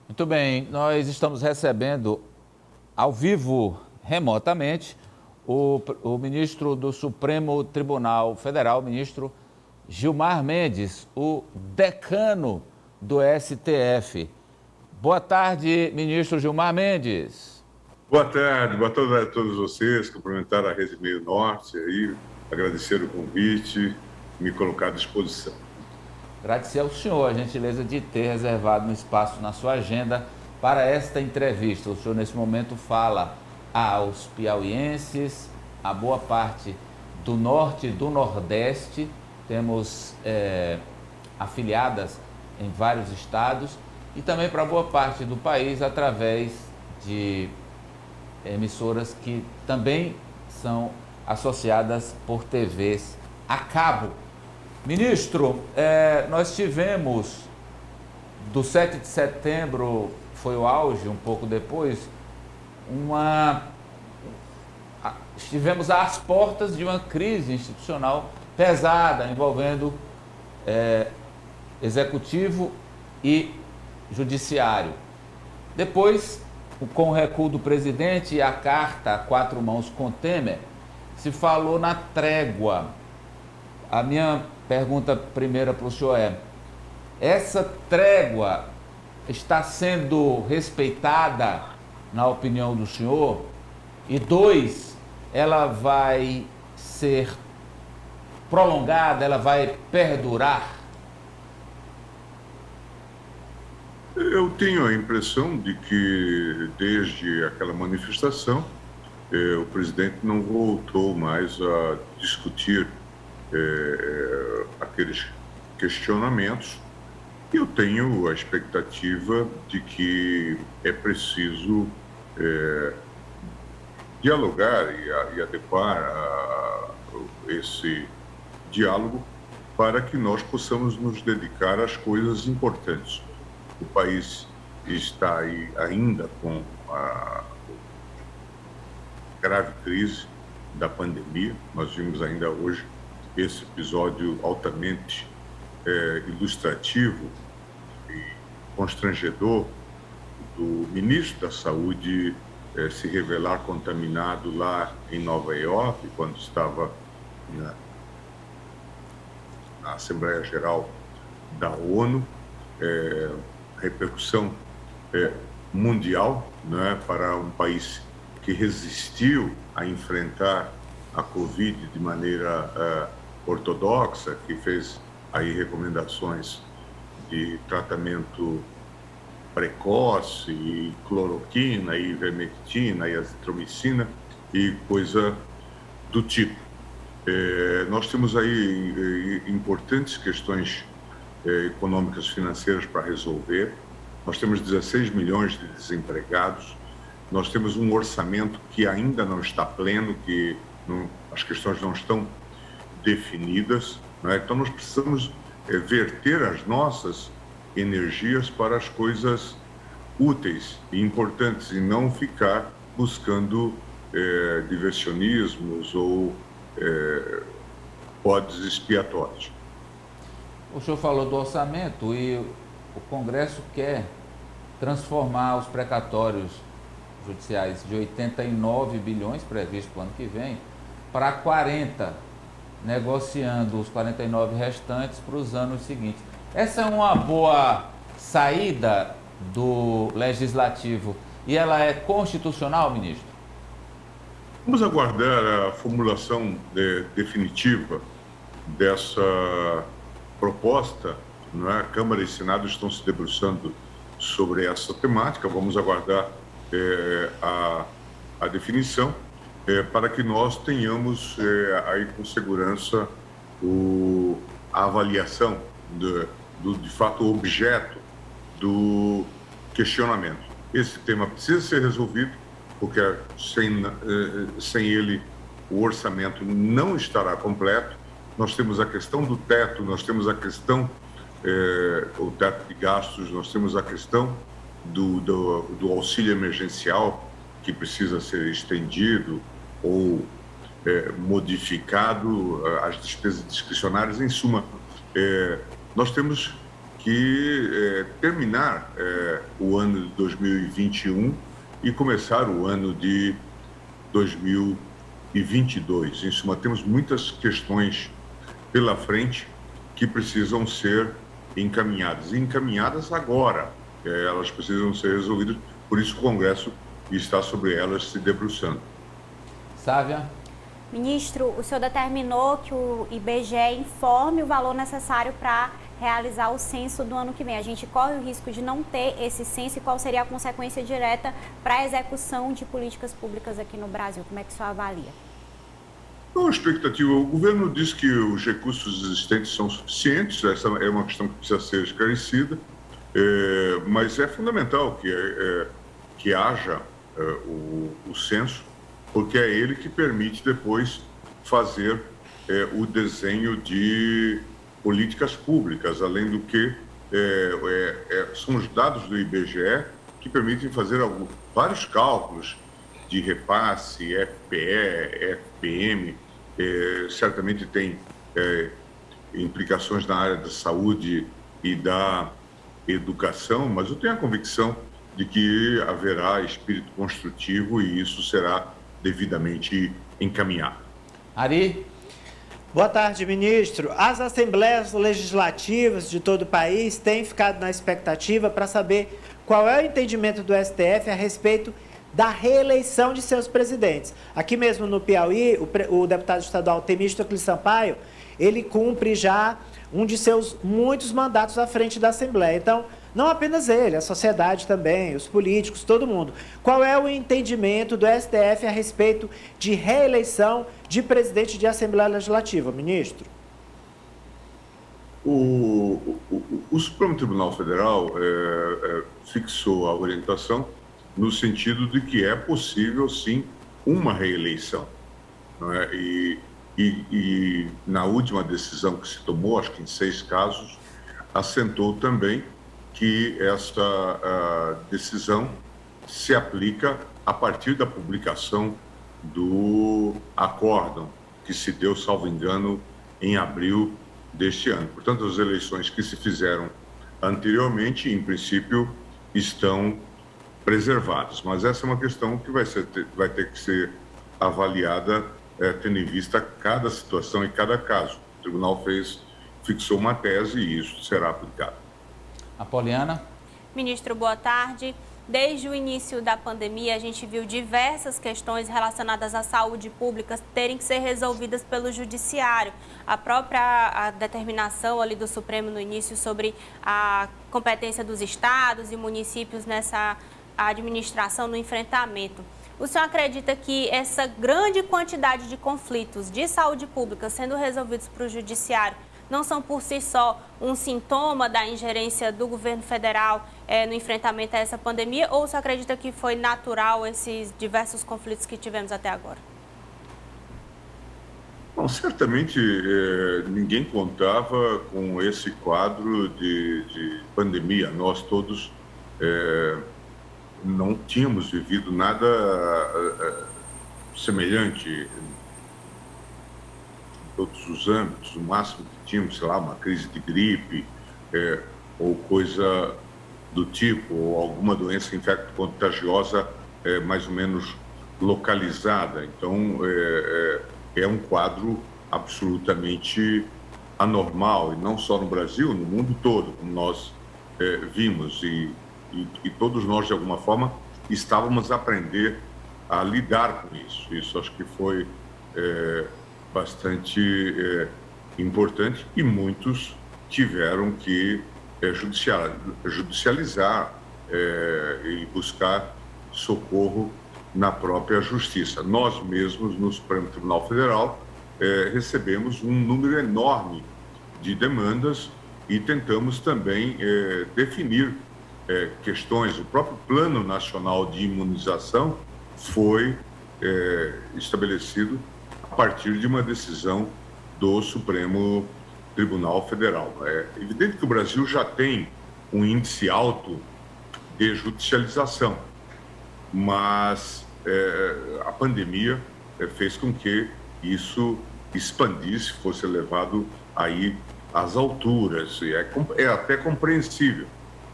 Muito bem, nós estamos recebendo ao vivo, remotamente, o ministro do Supremo Tribunal Federal, ministro Gilmar Mendes, o decano do STF. Boa tarde, ministro Gilmar Mendes. Boa tarde a todos vocês, cumprimentar a Rede Meio Norte, aí, agradecer o convite, me colocar à disposição. Agradecer ao senhor a gentileza de ter reservado um espaço na sua agenda para esta entrevista. O senhor, nesse momento, fala aos piauienses, a boa parte do norte e do nordeste. Temos afiliadas em vários estados e também para boa parte do país através de emissoras que também são associadas por TVs a cabo. Ministro, nós tivemos, do 7 de setembro, foi o auge, um pouco depois, estivemos às portas de uma crise institucional pesada, envolvendo executivo e judiciário. Depois, com o recuo do presidente e a carta a quatro mãos com Temer, se falou na trégua. A minha pergunta primeira para o senhor essa trégua está sendo respeitada, na opinião do senhor? E dois, ela vai ser prolongada, ela vai perdurar? Eu tenho a impressão de que, desde aquela manifestação, o presidente não voltou mais a discutir aqueles questionamentos. Eu tenho a expectativa de que é preciso dialogar e adequar esse diálogo para que nós possamos nos dedicar às coisas importantes. O país está aí ainda com a grave crise da pandemia. Nós vimos ainda hoje esse episódio altamente ilustrativo e constrangedor do ministro da Saúde se revelar contaminado lá em Nova York, quando estava na Assembleia Geral da ONU. Repercussão mundial, né, para um país que resistiu a enfrentar a Covid de maneira ortodoxa, que fez aí recomendações de tratamento precoce, e cloroquina, e ivermectina, e azitromicina, e coisa do tipo. Nós temos aí importantes questões econômicas, financeiras para resolver. Nós temos 16 milhões de desempregados. Nós temos um orçamento que ainda não está pleno, que as questões não estão definidas, né? Então nós precisamos verter as nossas energias para as coisas úteis e importantes e não ficar buscando diversionismos ou bodes expiatórios. O senhor falou do orçamento e o Congresso quer transformar os precatórios judiciais de 89 bilhões previstos para o ano que vem para 40, negociando os 49 restantes para os anos seguintes. Essa é uma boa saída do Legislativo e ela é constitucional, ministro? Vamos aguardar a formulação definitiva dessa proposta, né? A Câmara e Senado estão se debruçando sobre essa temática. Vamos aguardar a definição para que nós tenhamos aí com segurança a avaliação de fato, o objeto do questionamento. Esse tema precisa ser resolvido, porque sem ele o orçamento não estará completo. Nós temos a questão do teto, nós temos a questão, o teto de gastos, nós temos a questão do auxílio emergencial, que precisa ser estendido ou modificado, as despesas discricionárias. Em suma, nós temos que terminar o ano de 2021 e começar o ano de 2022. Em suma, temos muitas questões pela frente que precisam ser encaminhadas. E encaminhadas agora. Elas precisam ser resolvidas, por isso o Congresso está sobre elas se debruçando. Sávia? Ministro, o senhor determinou que o IBGE informe o valor necessário para realizar o censo do ano que vem. A gente corre o risco de não ter esse censo e qual seria a consequência direta para a execução de políticas públicas aqui no Brasil? Como é que o senhor avalia? A expectativa, o governo diz que os recursos existentes são suficientes, essa é uma questão que precisa ser esclarecida, mas é fundamental que haja o censo, porque é ele que permite depois fazer o desenho de políticas públicas, além do que são os dados do IBGE que permitem fazer vários cálculos de repasse, FPE, FPM, certamente tem implicações na área da saúde e da educação, mas eu tenho a convicção de que haverá espírito construtivo e isso será devidamente encaminhado. Ari? Boa tarde, ministro. As assembleias legislativas de todo o país têm ficado na expectativa para saber qual é o entendimento do STF a respeito da reeleição de seus presidentes. Aqui mesmo no Piauí, o deputado estadual Temístocles Sampaio, ele cumpre já um de seus muitos mandatos à frente da Assembleia. Então, não apenas ele, a sociedade também, os políticos, todo mundo. Qual é o entendimento do STF a respeito de reeleição de presidente de Assembleia Legislativa, ministro? O Supremo Tribunal Federal fixou a orientação no sentido de que é possível, sim, uma reeleição. Não é? E na última decisão que se tomou, acho que em 6 casos, assentou também que esta decisão se aplica a partir da publicação do acórdão, que se deu, salvo engano, em abril deste ano. Portanto, as eleições que se fizeram anteriormente, em princípio, estão preservadas. Mas essa é uma questão que vai ter que ser avaliada tendo em vista cada situação e cada caso. O tribunal fixou uma tese e isso será aplicado. Apoliana? Ministro, boa tarde. Desde o início da pandemia, a gente viu diversas questões relacionadas à saúde pública terem que ser resolvidas pelo judiciário. A própria determinação ali do Supremo no início sobre a competência dos estados e municípios nessa administração, no enfrentamento. O senhor acredita que essa grande quantidade de conflitos de saúde pública sendo resolvidos para o judiciário não são por si só um sintoma da ingerência do governo federal no enfrentamento a essa pandemia, ou o senhor acredita que foi natural esses diversos conflitos que tivemos até agora? Bom, certamente ninguém contava com esse quadro de pandemia. Nós todos não tínhamos vivido nada semelhante todos os âmbitos. O máximo que tínhamos, sei lá, uma crise de gripe ou coisa do tipo, ou alguma doença infecto-contagiosa mais ou menos localizada. Então, é um quadro absolutamente anormal, e não só no Brasil, no mundo todo, como nós vimos. E todos nós, de alguma forma, estávamos a aprender a lidar com isso. Isso acho que foi bastante importante, e muitos tiveram que judicializar e buscar socorro na própria justiça. Nós mesmos, no Supremo Tribunal Federal, recebemos um número enorme de demandas e tentamos também definir questões. O próprio Plano Nacional de Imunização foi estabelecido a partir de uma decisão do Supremo Tribunal Federal. É evidente que o Brasil já tem um índice alto de judicialização, mas a pandemia fez com que isso expandisse, fosse levado aí às alturas, e é até compreensível,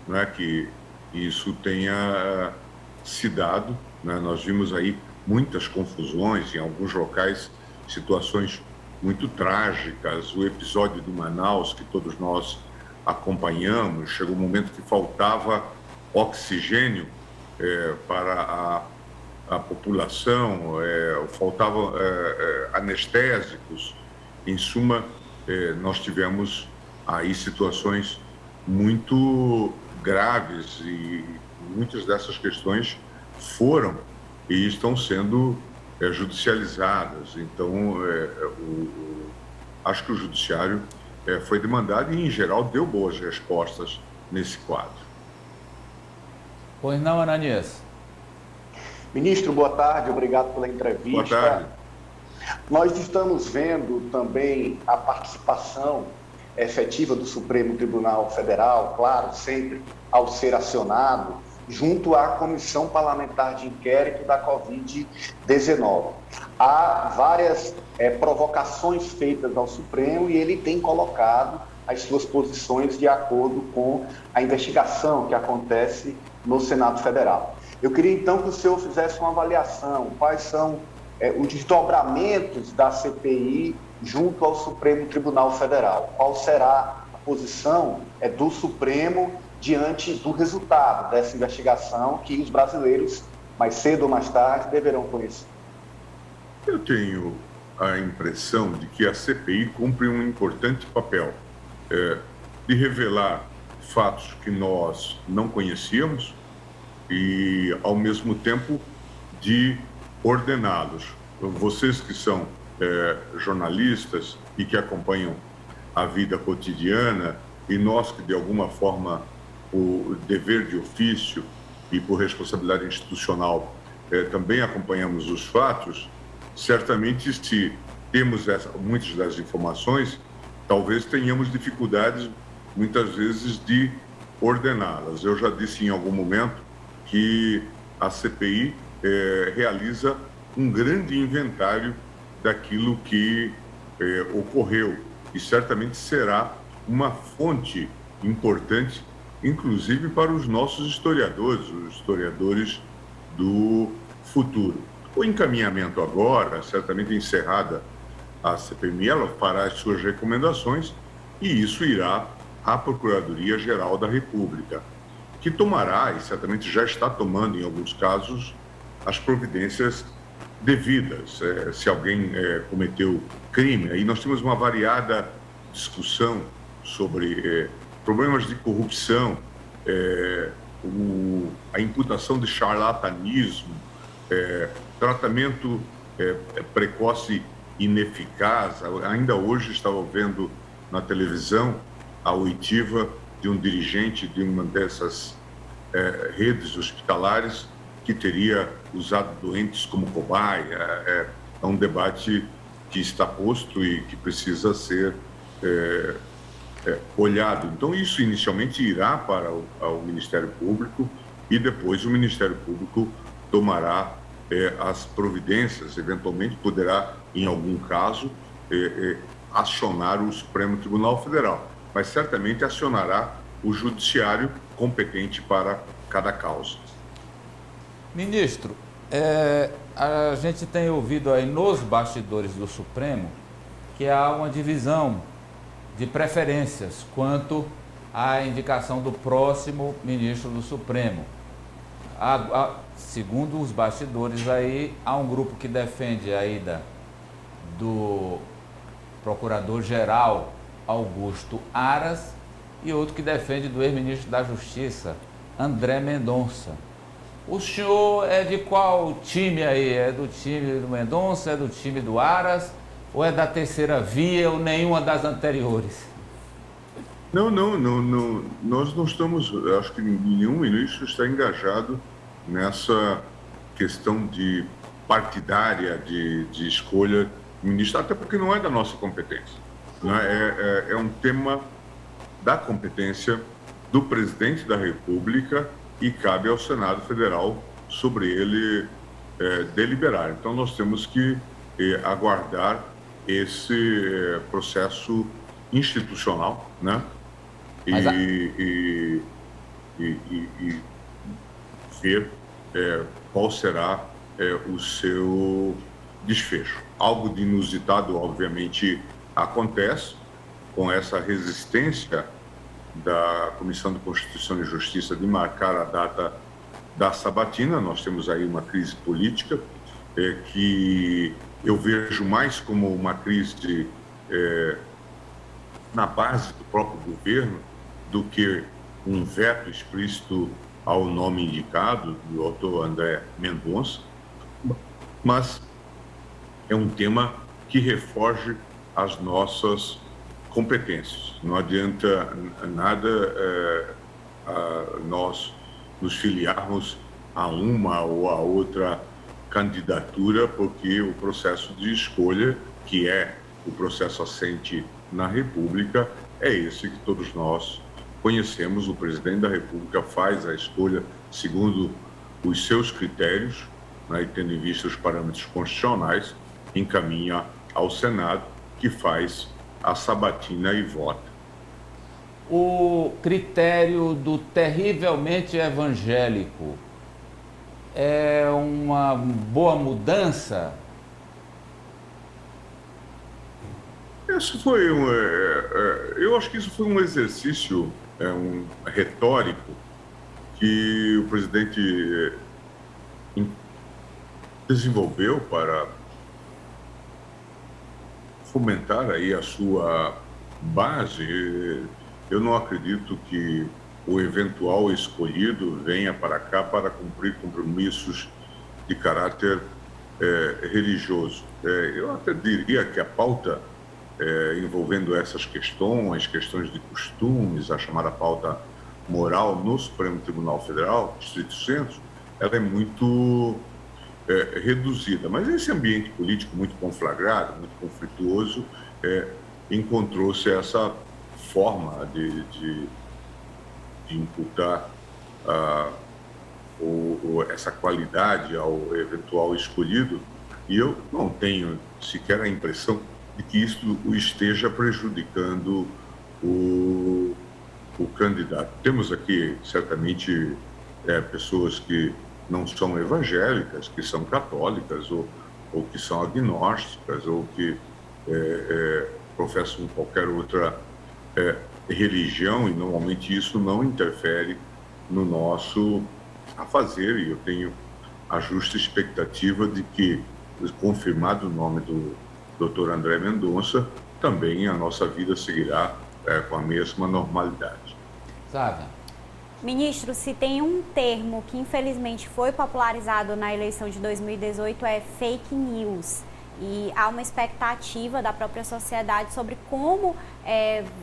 né, que isso tenha se dado, né? Nós vimos aí muitas confusões, em alguns locais, situações muito trágicas, o episódio de Manaus, que todos nós acompanhamos, chegou um momento que faltava oxigênio para a população, faltavam anestésicos. Em suma, nós tivemos aí situações muito graves e muitas dessas questões foram e estão sendo judicializadas. Então, acho que o judiciário foi demandado e, em geral, deu boas respostas nesse quadro. Pois não, Ananias? Ministro, boa tarde, obrigado pela entrevista. Boa tarde. Nós estamos vendo também a participação efetiva do Supremo Tribunal Federal, claro, sempre ao ser acionado, junto à Comissão Parlamentar de Inquérito da Covid-19. Há várias provocações feitas ao Supremo e ele tem colocado as suas posições de acordo com a investigação que acontece no Senado Federal. Eu queria, então, que o senhor fizesse uma avaliação. Quais são os desdobramentos da CPI junto ao Supremo Tribunal Federal? Qual será a posição do Supremo diante do resultado dessa investigação que os brasileiros, mais cedo ou mais tarde, deverão conhecer? Eu tenho a impressão de que a CPI cumpre um importante papel de revelar fatos que nós não conhecíamos e, ao mesmo tempo, de ordená-los. Vocês que são jornalistas e que acompanham a vida cotidiana, e nós que, de alguma forma, por dever de ofício e por responsabilidade institucional, também acompanhamos os fatos, certamente, se temos muitas das informações, talvez tenhamos dificuldades, muitas vezes, de ordená-las. Eu já disse em algum momento que a CPI realiza um grande inventário daquilo que ocorreu e certamente será uma fonte importante, inclusive para os nossos historiadores, os historiadores do futuro. O encaminhamento agora, certamente encerrada a CPMI, ela fará as suas recomendações e isso irá à Procuradoria-Geral da República, que tomará, e certamente já está tomando em alguns casos, as providências devidas. Se alguém cometeu crime, aí nós temos uma variada discussão sobre problemas de corrupção, a imputação de charlatanismo, tratamento precoce ineficaz. Ainda hoje estava vendo na televisão a oitiva de um dirigente de uma dessas redes hospitalares que teria usado doentes como cobaia. É um debate que está posto e que precisa ser olhado. Então, isso inicialmente irá para o Ministério Público e depois o Ministério Público tomará as providências, eventualmente poderá, em algum caso, acionar o Supremo Tribunal Federal, mas certamente acionará o Judiciário competente para cada causa. Ministro, a gente tem ouvido aí nos bastidores do Supremo que há uma divisão de preferências quanto à indicação do próximo ministro do Supremo. Segundo os bastidores aí, há um grupo que defende a ida do Procurador-Geral Augusto Aras e outro que defende do ex-ministro da Justiça, André Mendonça. O senhor é de qual time aí? É do time do Mendonça, é do time do Aras, ou é da terceira via, ou nenhuma das anteriores? Não, nós não estamos, acho que nenhum ministro está engajado nessa questão de partidária, de escolha de ministro, até porque não é da nossa competência. Né? É um tema da competência do presidente da República e cabe ao Senado Federal sobre ele deliberar. Então, nós temos que aguardar esse processo institucional, né? Mas E ver qual será o seu desfecho. Algo de inusitado, obviamente, acontece com essa resistência da Comissão de Constituição e Justiça de marcar a data da sabatina. Nós temos aí uma crise política que eu vejo mais como uma crise na base do próprio governo do que um veto explícito ao nome indicado do doutor André Mendonça, mas é um tema que refoge as nossas competências. Não adianta nada nós nos filiarmos a uma ou a outra candidatura, porque o processo de escolha, que é o processo assente na República, é esse que todos nós conhecemos. O presidente da República faz a escolha segundo os seus critérios, né, e tendo em vista os parâmetros constitucionais, encaminha ao Senado, que faz a sabatina e vota. O critério do terrivelmente evangélico é uma boa mudança? Isso foi eu acho que isso foi um exercício retórico que o presidente desenvolveu para fomentar aí a sua base. Eu não acredito que o eventual escolhido venha para cá para cumprir compromissos de caráter religioso. Eu até diria que a pauta envolvendo essas questões de costumes, a chamada pauta moral no Supremo Tribunal Federal, estrito sensu, ela é muito reduzida. Mas esse ambiente político muito conflagrado, muito conflituoso, encontrou-se essa forma de imputar essa qualidade ao eventual escolhido, e eu não tenho sequer a impressão de que isso o esteja prejudicando o candidato. Temos aqui, certamente, pessoas que não são evangélicas, que são católicas, ou que são agnósticas, ou que professam qualquer outra religião, e normalmente isso não interfere no nosso afazer, e eu tenho a justa expectativa de que, confirmado o nome do Dr. André Mendonça, também a nossa vida seguirá com a mesma normalidade. Sabe? Ministro, se tem um termo que infelizmente foi popularizado na eleição de 2018 é fake news. E há uma expectativa da própria sociedade sobre como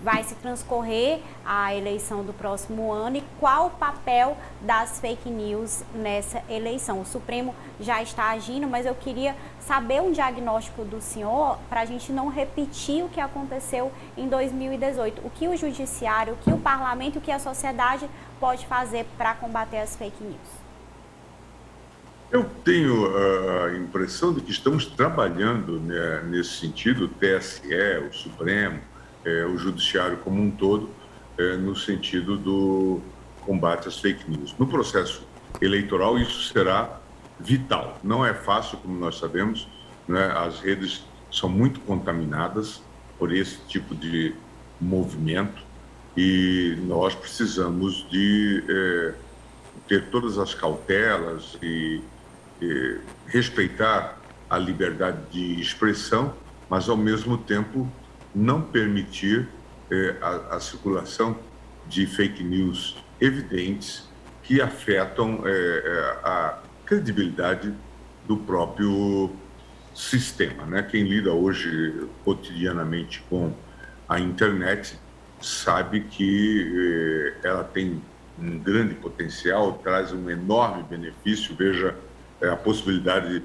vai se transcorrer a eleição do próximo ano e qual o papel das fake news nessa eleição. O Supremo já está agindo, mas eu queria saber um diagnóstico do senhor para a gente não repetir o que aconteceu em 2018. O que o Judiciário, o que o Parlamento, o que a sociedade pode fazer para combater as fake news? Eu tenho a impressão de que estamos trabalhando, né, nesse sentido, o TSE, o Supremo, o Judiciário como um todo, no sentido do combate às fake news. No processo eleitoral, isso será vital. Não é fácil, como nós sabemos, né, as redes são muito contaminadas por esse tipo de movimento e nós precisamos de ter todas as cautelas e respeitar a liberdade de expressão, mas ao mesmo tempo não permitir a circulação de fake news evidentes que afetam a credibilidade do próprio sistema, né? Quem lida hoje cotidianamente com a internet sabe que ela tem um grande potencial, traz um enorme benefício. Veja a possibilidade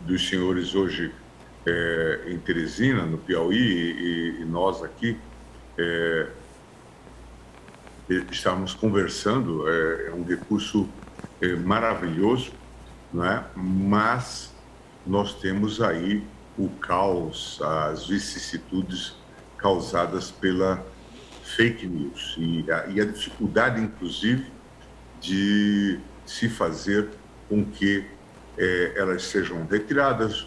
dos senhores hoje em Teresina, no Piauí, e nós aqui estamos conversando. É um recurso maravilhoso, não é? Mas nós temos aí o caos, as vicissitudes causadas pela fake news e a dificuldade, inclusive, de se fazer com que elas sejam retiradas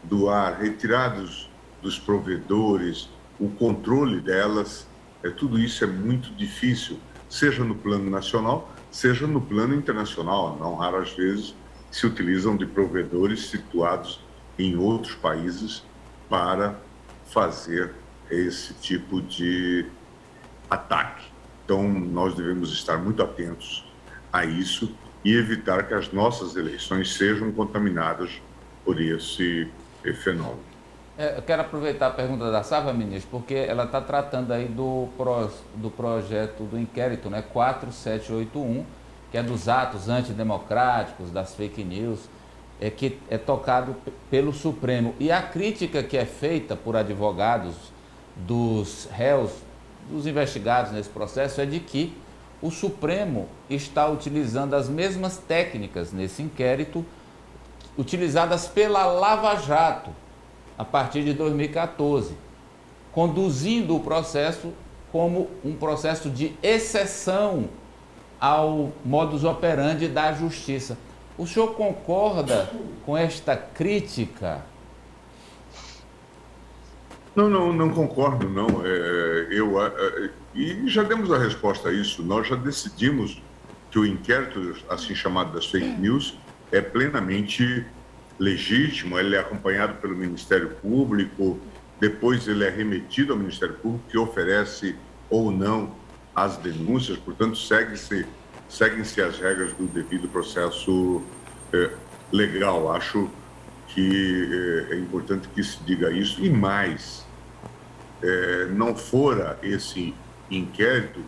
do ar, retiradas dos provedores, o controle delas, tudo isso é muito difícil, seja no plano nacional, seja no plano internacional. Não raras vezes se utilizam de provedores situados em outros países para fazer esse tipo de ataque. Então, nós devemos estar muito atentos a isso e evitar que as nossas eleições sejam contaminadas por esse fenômeno. Eu quero aproveitar a pergunta da Sava, ministro, porque ela está tratando aí do projeto do inquérito, né, 4781, que é dos atos antidemocráticos, das fake news, que é tocado pelo Supremo. E a crítica que é feita por advogados dos réus, dos investigados nesse processo, é de que o Supremo está utilizando as mesmas técnicas nesse inquérito utilizadas pela Lava Jato a partir de 2014, conduzindo o processo como um processo de exceção ao modus operandi da justiça. O senhor concorda com esta crítica? Não concordo, não. E já demos a resposta a isso. Nós já decidimos que o inquérito, assim chamado das fake news, é plenamente legítimo. Ele é acompanhado pelo Ministério Público, depois ele é remetido ao Ministério Público, que oferece ou não as denúncias. Portanto, seguem-se as regras do devido processo legal. Acho que é importante que se diga isso. E mais, não fora esse inquérito,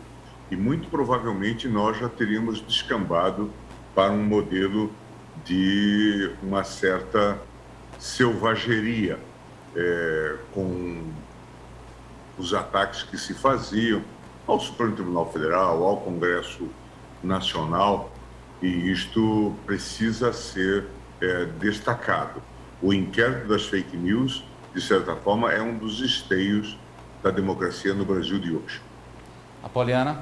e muito provavelmente nós já teríamos descambado para um modelo de uma certa selvageria com os ataques que se faziam ao Supremo Tribunal Federal, ao Congresso Nacional, e isto precisa ser destacado. O inquérito das fake news, de certa forma, é um dos esteios da democracia no Brasil de hoje. Apoliana?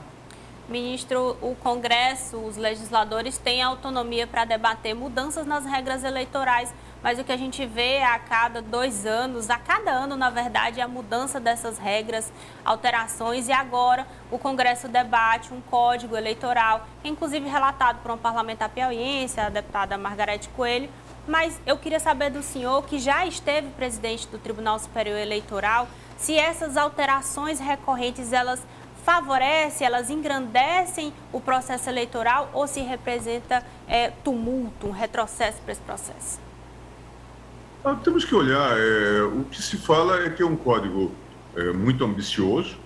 Ministro, o Congresso, os legisladores têm autonomia para debater mudanças nas regras eleitorais, mas o que a gente vê a cada 2 anos, a cada ano, na verdade, é a mudança dessas regras, alterações, e agora o Congresso debate um código eleitoral, inclusive relatado por uma parlamentar piauiense, a deputada Margarete Coelho. Mas eu queria saber do senhor, que já esteve presidente do Tribunal Superior Eleitoral, se essas alterações recorrentes, elas favorecem, elas engrandecem o processo eleitoral ou se representa tumulto, um retrocesso para esse processo? Temos que olhar, o que se fala é que é um código muito ambicioso,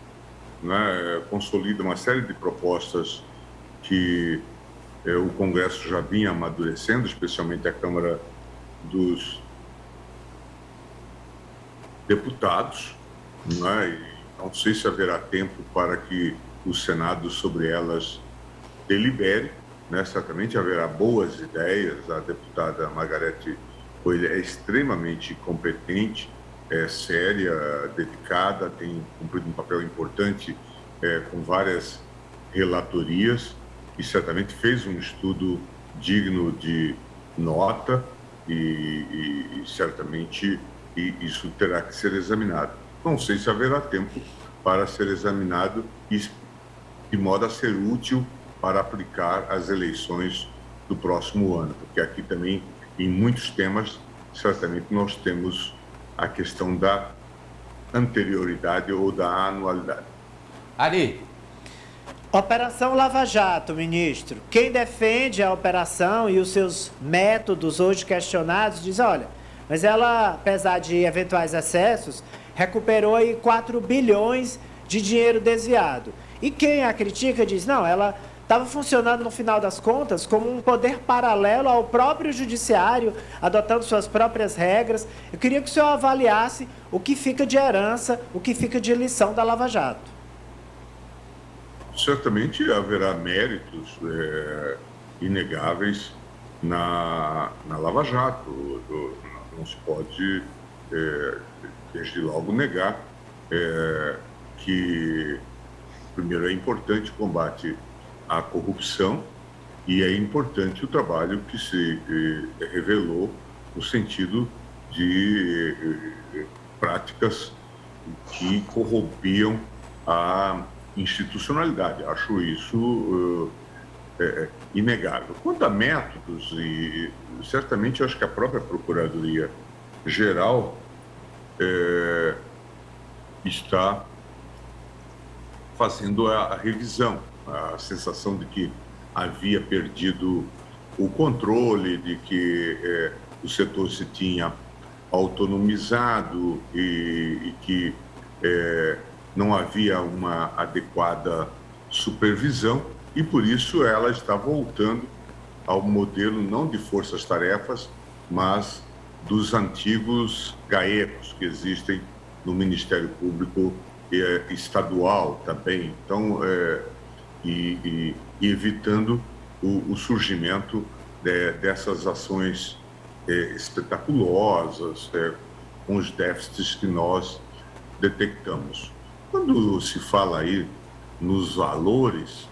né, consolida uma série de propostas que o Congresso já vinha amadurecendo, especialmente a Câmara dos Deputados, né, e não sei se haverá tempo para que o Senado sobre elas delibere, né, certamente haverá boas ideias. A deputada Margarete Coelho é extremamente competente, séria, dedicada, tem cumprido um papel importante com várias relatorias e certamente fez um estudo digno de nota e certamente isso terá que ser examinado. Não sei se haverá tempo para ser examinado de modo a ser útil para aplicar as eleições do próximo ano, porque aqui também, em muitos temas, certamente nós temos a questão da anterioridade ou da anualidade. Ari. Operação Lava Jato, ministro. Quem defende a operação e os seus métodos hoje questionados diz, olha, mas ela, apesar de eventuais excessos, recuperou aí 4 bilhões de dinheiro desviado. E quem a critica diz, não, ela estava funcionando no final das contas como um poder paralelo ao próprio judiciário, adotando suas próprias regras. Eu queria que o senhor avaliasse o que fica de herança, o que fica de lição da Lava Jato. Certamente haverá méritos inegáveis na Lava Jato. Não se pode, desde logo, negar que, primeiro, é importante o combate à corrupção e é importante o trabalho que se revelou no sentido de práticas que corrompiam a institucionalidade. Acho isso inegável. Quanto a métodos, e certamente eu acho que a própria Procuradoria-Geral está fazendo a revisão, a sensação de que havia perdido o controle, de que o setor se tinha autonomizado e que não havia uma adequada supervisão, e por isso ela está voltando ao modelo não de forças-tarefas, mas dos antigos GAECOS que existem no Ministério Público estadual também, então, e evitando o surgimento dessas ações espetaculosas, com os déficits que nós detectamos. Quando se fala aí nos valores,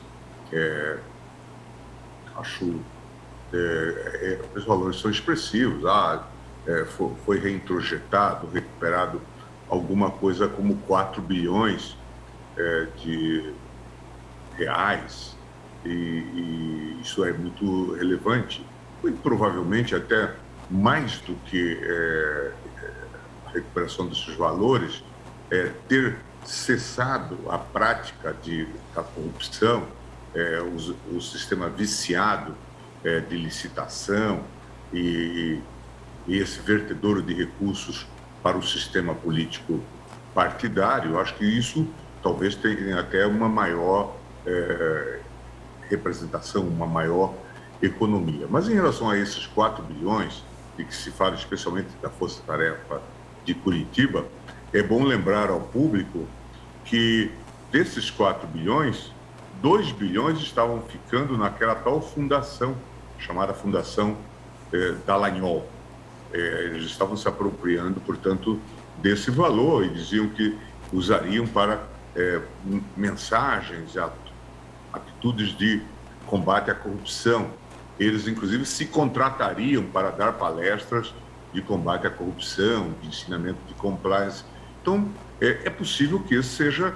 acho os valores são expressivos. Foi reintrojetado, recuperado alguma coisa como 4 bilhões de reais, e isso é muito relevante, muito provavelmente até mais do que a recuperação desses valores, ter cessado a prática da corrupção, o sistema viciado de licitação e esse vertedouro de recursos para o sistema político partidário. Acho que isso talvez tenha até uma maior representação, uma maior economia. Mas em relação a esses 4 bilhões, de que se fala especialmente da Força Tarefa de Curitiba, é bom lembrar ao público que desses 4 bilhões, 2 bilhões estavam ficando naquela tal fundação, chamada Fundação Dallagnol. Eles estavam se apropriando, portanto, desse valor e diziam que usariam para mensagens, atitudes de combate à corrupção. Eles, inclusive, se contratariam para dar palestras de combate à corrupção, de ensinamento de compliance. Então, é possível que esse seja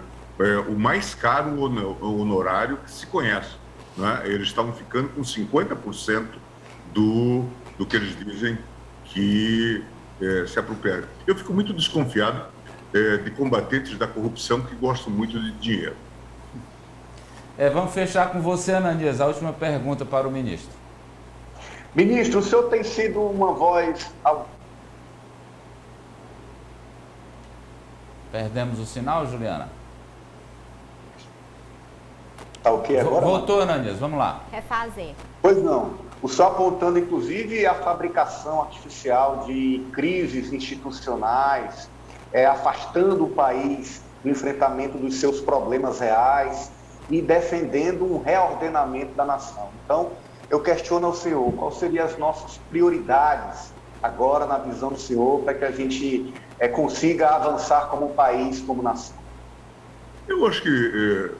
o mais caro honorário que se conhece, né? Eles estavam ficando com 50% do que eles dizem que se apropriaram. Eu fico muito desconfiado de combatentes da corrupção que gostam muito de dinheiro. Vamos fechar com você, Ananias. A última pergunta para o ministro. Ministro, o senhor tem sido uma voz... Perdemos o sinal, Juliana? Tá ok agora? Voltou, Ananias, vamos lá. Refazer. Pois não. O senhor apontando, inclusive, a fabricação artificial de crises institucionais, afastando o país do enfrentamento dos seus problemas reais e defendendo um reordenamento da nação. Então, eu questiono ao senhor, quais seriam as nossas prioridades agora, na visão do senhor, para que a gente consiga avançar como país, como nação? Eu acho que,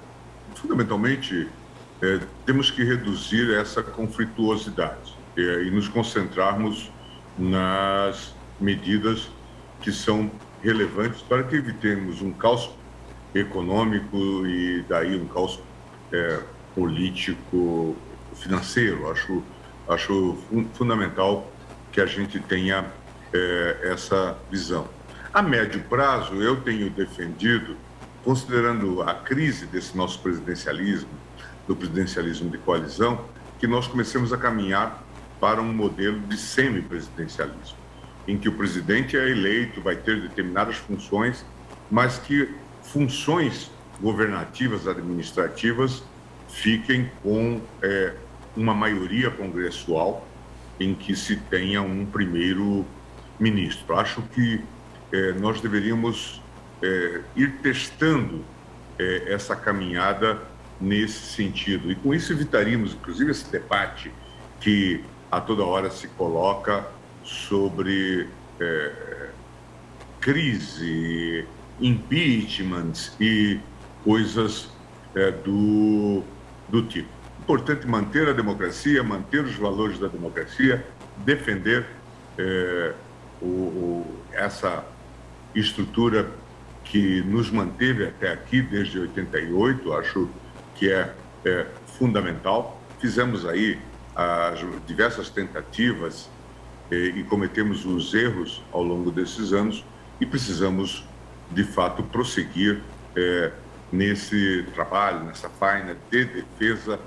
fundamentalmente, temos que reduzir essa conflituosidade e nos concentrarmos nas medidas que são relevantes para que evitemos um caos econômico e daí um caos político, financeiro. Acho fundamental que a gente tenha essa visão. A médio prazo, eu tenho defendido, considerando a crise desse nosso presidencialismo, do presidencialismo de coalizão, que nós comecemos a caminhar para um modelo de semipresidencialismo, em que o presidente é eleito, vai ter determinadas funções, mas que funções governativas, administrativas, fiquem com uma maioria congressual em que se tenha um primeiro-ministro. Acho que nós deveríamos ir testando essa caminhada nesse sentido. E com isso evitaríamos, inclusive, esse debate que a toda hora se coloca sobre crise impeachments e coisas do tipo. Importante manter a democracia, manter os valores da democracia, defender essa estrutura que nos manteve até aqui desde 88, acho que é fundamental. Fizemos aí as diversas tentativas e cometemos os erros ao longo desses anos e precisamos, de fato, prosseguir nesse trabalho, nessa faina de defesa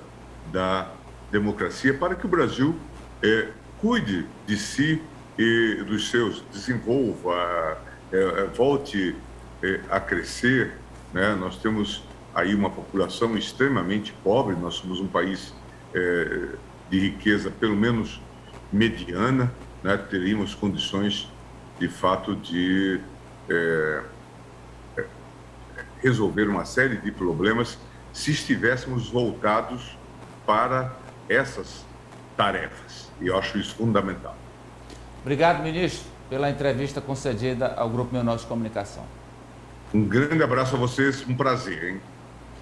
da democracia para que o Brasil cuide de si e dos seus, desenvolva, volte a crescer, né? Nós temos aí uma população extremamente pobre, nós somos um país de riqueza pelo menos mediana, né? Teríamos condições de fato de resolver uma série de problemas se estivéssemos voltados para essas tarefas. E eu acho isso fundamental. Obrigado, ministro, pela entrevista concedida ao Grupo Meu Norte de Comunicação. Um grande abraço a vocês, um prazer, hein?